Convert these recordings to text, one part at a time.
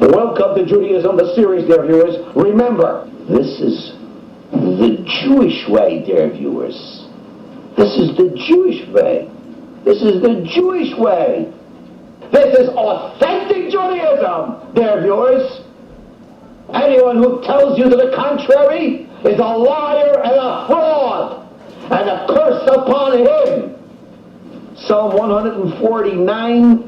Welcome to Judaism, the series, dear viewers. Remember, this is the Jewish way, dear viewers. This is the Jewish way. This is the Jewish way. This is authentic Judaism, dear viewers. Anyone who tells you to the contrary is a liar and a fraud, and a curse upon him. Psalm 149,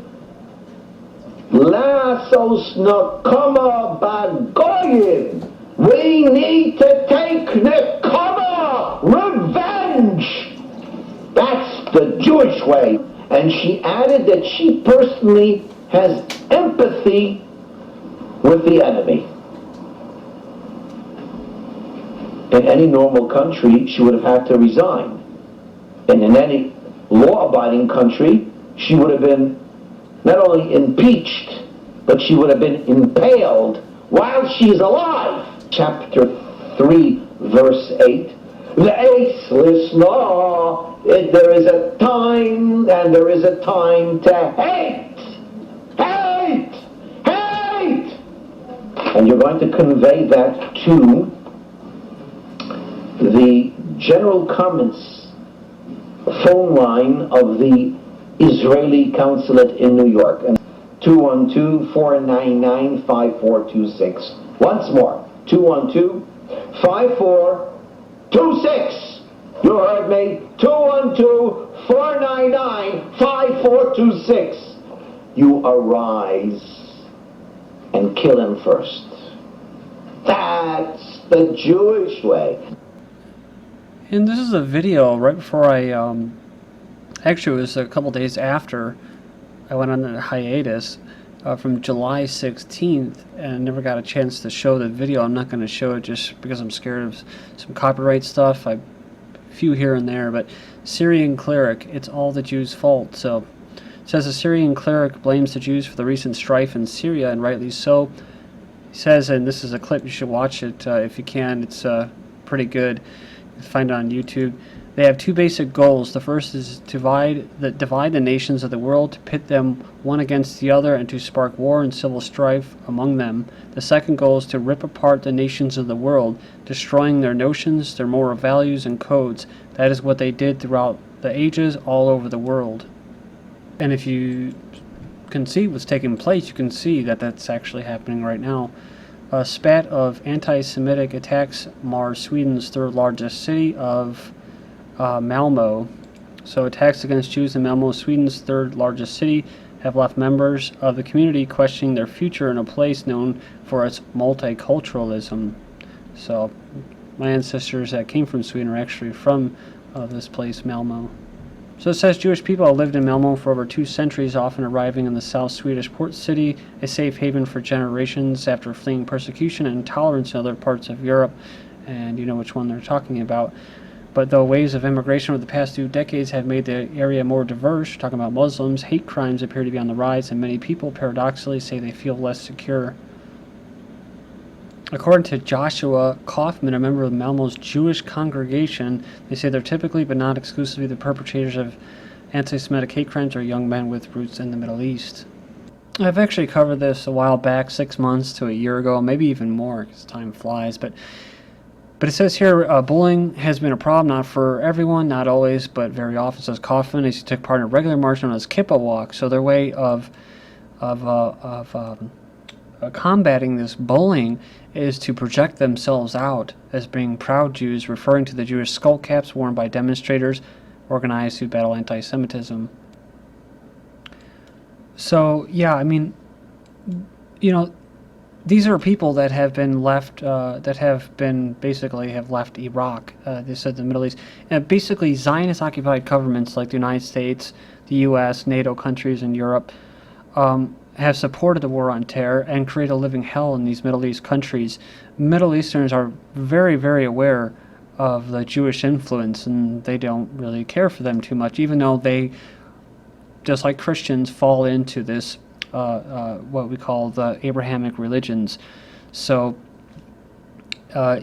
Lasos Nakama Bagoyim. We need to take Nakama, revenge. That's the Jewish way. And she added that she personally has empathy with the enemy. In any normal country, she would have had to resign. And in any law-abiding country, she would have been not only impeached, but she would have been impaled while she's alive. Chapter 3, verse 8. The eighth listener, there is a time, and there is a time to hate. Hate! Hate! And you're going to convey that to the General Comments phone line of the Israeli consulate in New York. 212-499-5426. Once more, 212-5426. You heard me. 212-499-5426. You arise and kill him first. That's the Jewish way. And this is a video right before actually it was a couple days after I went on a hiatus from July 16th, and never got a chance to show the video. I'm not going to show it just because I'm scared of some copyright stuff. A few here and there, but Syrian Cleric, it's all the Jews' fault. So it says the Syrian Cleric blames the Jews for the recent strife in Syria, and rightly so. He says, and this is a clip, you should watch it if you can, it's pretty good. You can find it on YouTube. They have two basic goals. The first is to divide the nations of the world, to pit them one against the other, and to spark war and civil strife among them. The second goal is to rip apart the nations of the world, destroying their notions, their moral values, and codes. That is what they did throughout the ages all over the world. And if you can see what's taking place, you can see that that's actually happening right now. A spat of anti-Semitic attacks mars Sweden's third largest city of Malmö. So attacks against Jews in Malmö, Sweden's third largest city, have left members of the community questioning their future in a place known for its multiculturalism. So my ancestors that came from Sweden are actually from this place, Malmö. So it says Jewish people have lived in Malmö for over 2 centuries, often arriving in the South Swedish port city, a safe haven for generations after fleeing persecution and intolerance in other parts of Europe. And you know which one they're talking about. But though waves of immigration over the past 2 decades have made the area more diverse, talking about Muslims, hate crimes appear to be on the rise, and many people paradoxically say they feel less secure. According to Joshua Kaufman, a member of Malmö's Jewish congregation, they say they're typically but not exclusively the perpetrators of anti-Semitic hate crimes are young men with roots in the Middle East. I've actually covered this a while back, 6 months to a year ago, maybe even more because time flies, but it says here, bullying has been a problem, not for everyone, not always, but very often, says Kaufman, as he took part in a regular march known as Kippah Walk. So their way of combating this bullying is to project themselves out as being proud Jews, referring to the Jewish skull caps worn by demonstrators organized to battle anti-Semitism. So, yeah, I mean, you know, these are people that have been left, basically have left Iraq, they said the Middle East. And basically, Zionist-occupied governments like the United States, the U.S., NATO countries, and Europe have supported the war on terror and create a living hell in these Middle East countries. Middle Easterns are very, very aware of the Jewish influence, and they don't really care for them too much, even though they, just like Christians, fall into this what we call the Abrahamic religions. So,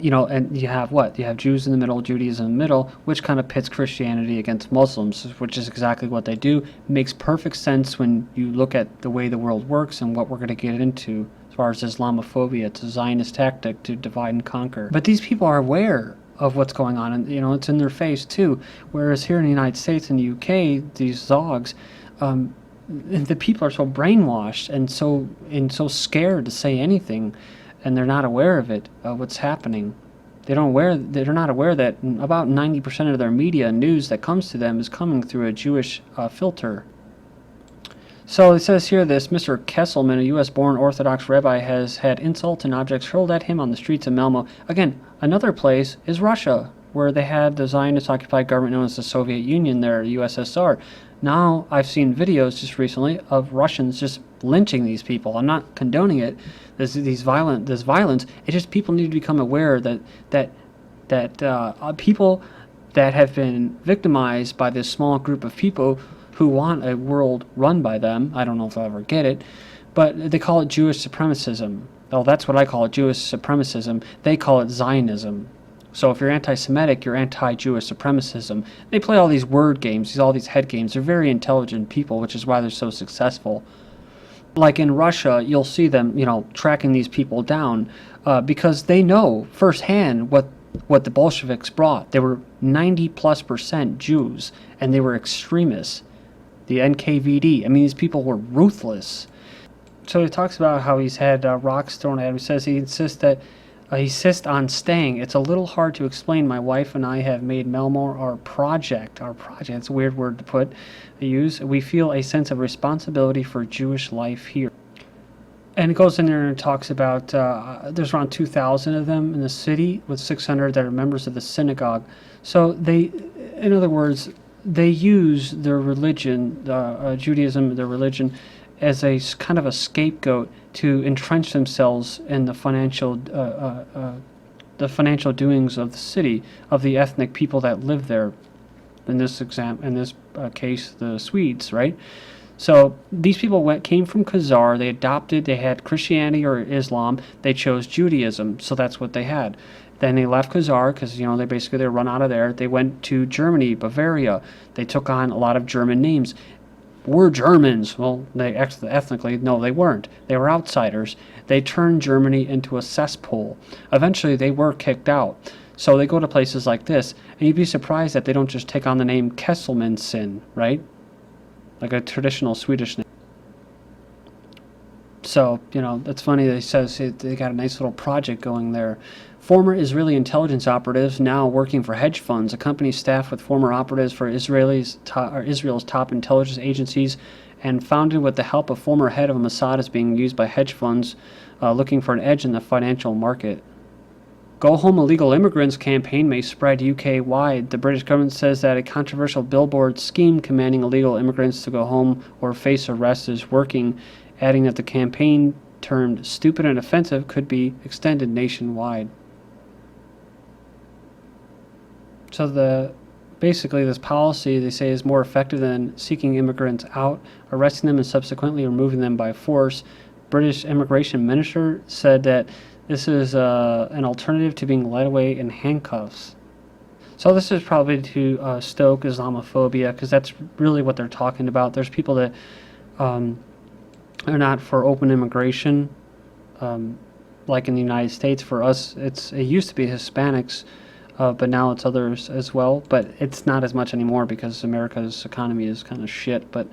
you know, and you have what? You have Jews in the middle, Judaism in the middle, which kind of pits Christianity against Muslims, which is exactly what they do. It makes perfect sense when you look at the way the world works and what we're going to get into as far as Islamophobia. It's a Zionist tactic to divide and conquer. But these people are aware of what's going on, and it's in their face too. Whereas here in the United States and the UK, these zogs, the people are so brainwashed and so scared to say anything, and they're not aware of it, what's happening. They're not aware that about 90% of their media news that comes to them is coming through a Jewish filter. So it says here this Mr. Kesselman, a U.S.-born Orthodox rabbi, has had insults and objects hurled at him on the streets of Malmo. Again, another place is Russia, where they had the Zionist-occupied government known as the Soviet Union there, the USSR. Now I've seen videos just recently of Russians just lynching these people. I'm not condoning it. This violence. It's just people need to become aware that people that have been victimized by this small group of people who want a world run by them. I don't know if I'll ever get it, but they call it Jewish supremacism. Oh, that's what I call it, Jewish supremacism. They call it Zionism. So if you're anti-Semitic, you're anti-Jewish supremacism. They play all these word games, all these head games. They're very intelligent people, which is why they're so successful. Like in Russia, you'll see them, tracking these people down because they know firsthand what the Bolsheviks brought. They were 90+% Jews, and they were extremists. The NKVD. I mean, these people were ruthless. So he talks about how he's had rocks thrown at him. He says he insists on staying. It's a little hard to explain. My wife and I have made Melmore our project. It's a weird word to use. We feel a sense of responsibility for Jewish life here. And it goes in there and talks about there's around 2,000 of them in the city, with 600 that are members of the synagogue. So in other words, they use their religion, Judaism, their religion, as a kind of a scapegoat to entrench themselves in the financial doings of the city, of the ethnic people that live there. In this case, the Swedes, right? So these people came from Khazar. They had Christianity or Islam. They chose Judaism, so that's what they had. Then they left Khazar because they were run out of there. They went to Germany, Bavaria. They took on a lot of German names. We're Germans. Well, ethnically, no, they weren't. They were outsiders. They turned Germany into a cesspool. Eventually, they were kicked out. So they go to places like this, and you'd be surprised that they don't just take on the name Kesselmanson, right? Like a traditional Swedish name. So, that's funny that he says they got a nice little project going there. Former Israeli intelligence operatives now working for hedge funds. A company staffed with former operatives for Israel's top intelligence agencies and founded with the help of former head of Mossad is being used by hedge funds looking for an edge in the financial market. Go Home Illegal Immigrants campaign may spread UK-wide. The British government says that a controversial billboard scheme commanding illegal immigrants to go home or face arrest is working, adding that the campaign, termed stupid and offensive, could be extended nationwide. So basically this policy, they say, is more effective than seeking immigrants out, arresting them and subsequently removing them by force. British immigration minister said that this is an alternative to being led away in handcuffs. So this is probably to stoke Islamophobia, because that's really what they're talking about. There's people that are not for open immigration, like in the United States. For us, it used to be Hispanics, but now it's others as well. But it's not as much anymore because America's economy is kind of shit. But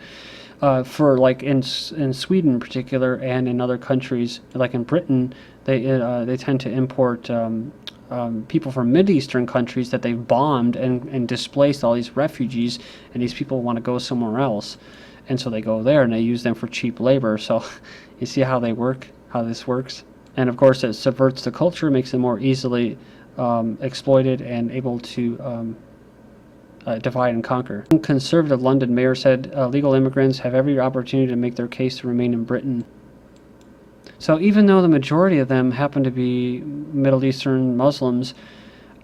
for like in Sweden in particular, and in other countries like in Britain, they tend to import people from Mideastern countries that they've bombed and displaced all these refugees, and these people want to go somewhere else, and so they go there and they use them for cheap labor. So you see how this works, and of course it subverts the culture, makes them more easily exploited and able to divide and conquer. A conservative London mayor said legal immigrants have every opportunity to make their case to remain in Britain. So even though the majority of them happen to be Middle Eastern Muslims,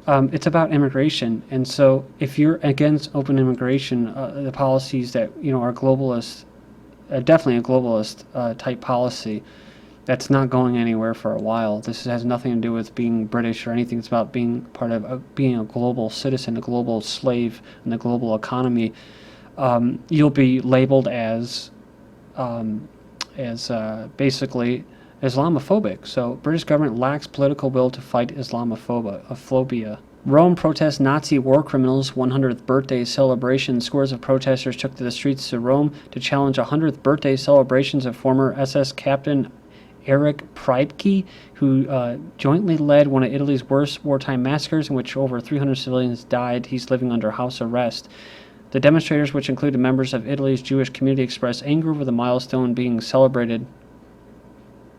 it's about immigration. And so if you're against open immigration, the policies that are globalist, definitely a globalist type policy, that's not going anywhere for a while. This has nothing to do with being British or anything. It's about being part of being a global citizen, a global slave in the global economy. You'll be labeled as basically Islamophobic. So British government lacks political will to fight Islamophobia. Rome protests Nazi war criminals' 100th birthday celebration. Scores of protesters took to the streets of Rome to challenge 100th birthday celebrations of former SS captain Eric Priebke, who jointly led one of Italy's worst wartime massacres in which over 300 civilians died. He's living under house arrest. The demonstrators, which included members of Italy's Jewish community, expressed anger over the milestone being celebrated.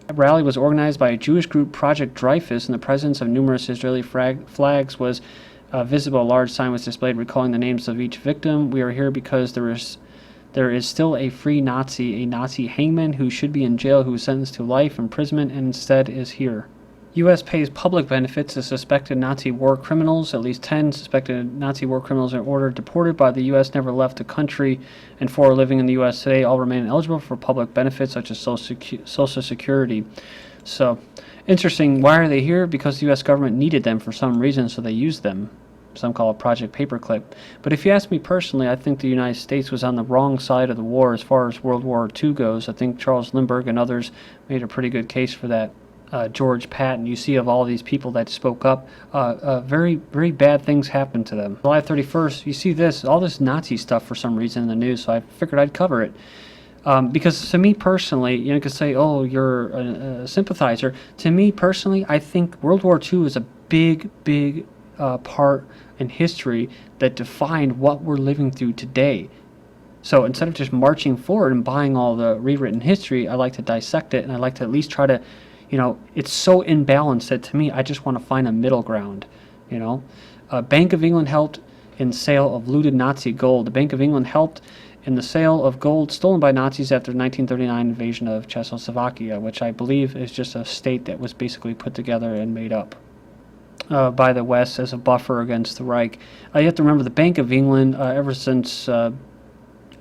The rally was organized by a Jewish group, Project Dreyfus, in the presence of numerous Israeli flags was visible. A large sign was displayed recalling the names of each victim. We are here because there is still a free Nazi, a Nazi hangman who should be in jail, who was sentenced to life imprisonment and instead is here. U.S. pays public benefits to suspected Nazi war criminals. At least 10 suspected Nazi war criminals are ordered deported by the U.S., never left the country, and 4 living in the U.S. today all remain eligible for public benefits such as Social Security. So, interesting. Why are they here? Because the U.S. government needed them for some reason, so they used them. Some call it Project Paperclip. But if you ask me personally, I think the United States was on the wrong side of the war as far as World War II goes. I think Charles Lindbergh and others made a pretty good case for that. George Patton, you see of all these people that spoke up, very, very bad things happened to them. July 31st, you see this, all this Nazi stuff for some reason in the news, so I figured I'd cover it. Because to me personally, you could say, oh, you're a sympathizer. To me personally, I think World War II is a big, big part in history that defined what we're living through today. So instead of just marching forward and buying all the rewritten history, I like to dissect it, and I like to at least try to, it's so imbalanced that to me, I just want to find a middle ground, Bank of England helped in sale of looted Nazi gold. The Bank of England helped in the sale of gold stolen by Nazis after the 1939 invasion of Czechoslovakia, which I believe is just a state that was basically put together and made up by the West as a buffer against the Reich. You have to remember the Bank of England, ever since the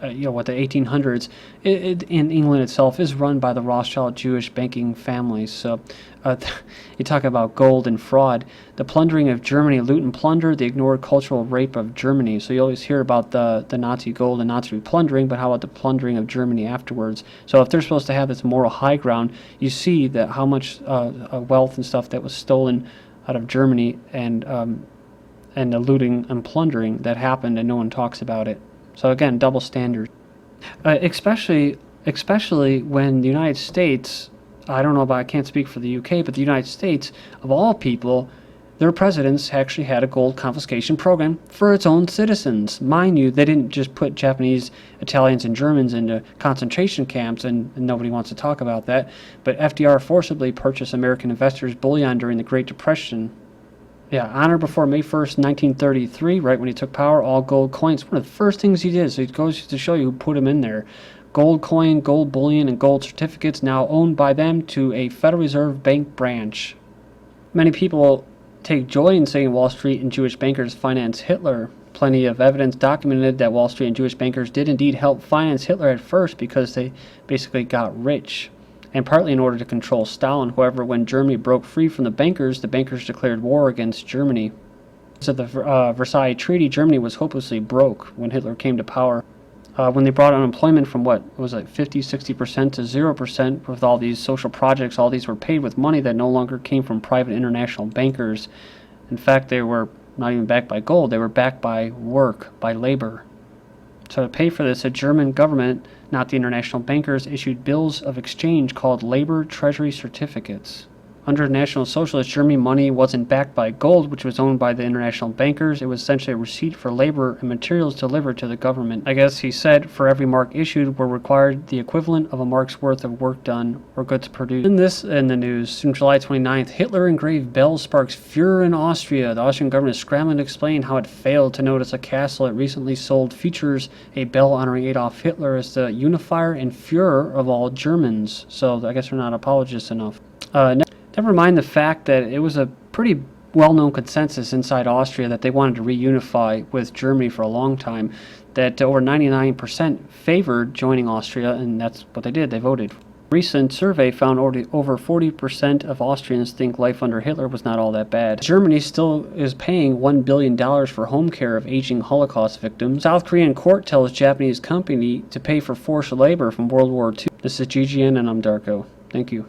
1800s, in England itself is run by the Rothschild Jewish banking families. So you talk about gold and fraud. The plundering of Germany, loot and plunder, the ignored cultural rape of Germany. So you always hear about the Nazi gold and Nazi plundering, but how about the plundering of Germany afterwards? So if they're supposed to have this moral high ground, you see that how much wealth and stuff that was stolen out of Germany and the looting and plundering that happened, and no one talks about it. So again, double standard. Especially when the United States, I can't speak for the UK, but the United States, of all people, their presidents actually had a gold confiscation program for its own citizens. Mind you, they didn't just put Japanese, Italians, and Germans into concentration camps, and nobody wants to talk about that, but FDR forcibly purchased American investors' bullion during the Great Depression. Yeah, on or before May 1st, 1933, right when he took power, all gold coins. One of the first things he did, so it goes to show you who put him in there. Gold coin, gold bullion, and gold certificates now owned by them to a Federal Reserve Bank branch. Many people take joy in saying Wall Street and Jewish bankers finance Hitler. Plenty of evidence documented that Wall Street and Jewish bankers did indeed help finance Hitler at first because they basically got rich, and partly in order to control Stalin. However, when Germany broke free from the bankers declared war against Germany. So the Versailles Treaty, Germany was hopelessly broke when Hitler came to power. When they brought unemployment from 50-60% to 0% with all these social projects, all these were paid with money that no longer came from private international bankers. In fact, they were not even backed by gold, they were backed by work, by labor. So to pay for this, the German government, not the international bankers, issued bills of exchange called labor treasury certificates. Under National Socialist Germany, money wasn't backed by gold, which was owned by the international bankers. It was essentially a receipt for labor and materials delivered to the government. I guess he said for every mark issued were required the equivalent of a mark's worth of work done or goods produced. In the news, on July 29th, Hitler engraved bell sparks furor in Austria. The Austrian government is scrambling to explain how it failed to notice a castle it recently sold features a bell honoring Adolf Hitler as the unifier and Führer of all Germans. So I guess they're not apologists enough. Never mind the fact that it was a pretty well-known consensus inside Austria that they wanted to reunify with Germany for a long time, that over 99% favored joining Austria, and that's what they did. They voted. A recent survey found over 40% of Austrians think life under Hitler was not all that bad. Germany still is paying $1 billion for home care of aging Holocaust victims. South Korean court tells Japanese company to pay for forced labor from World War II. This is GGN, and I'm Darko. Thank you.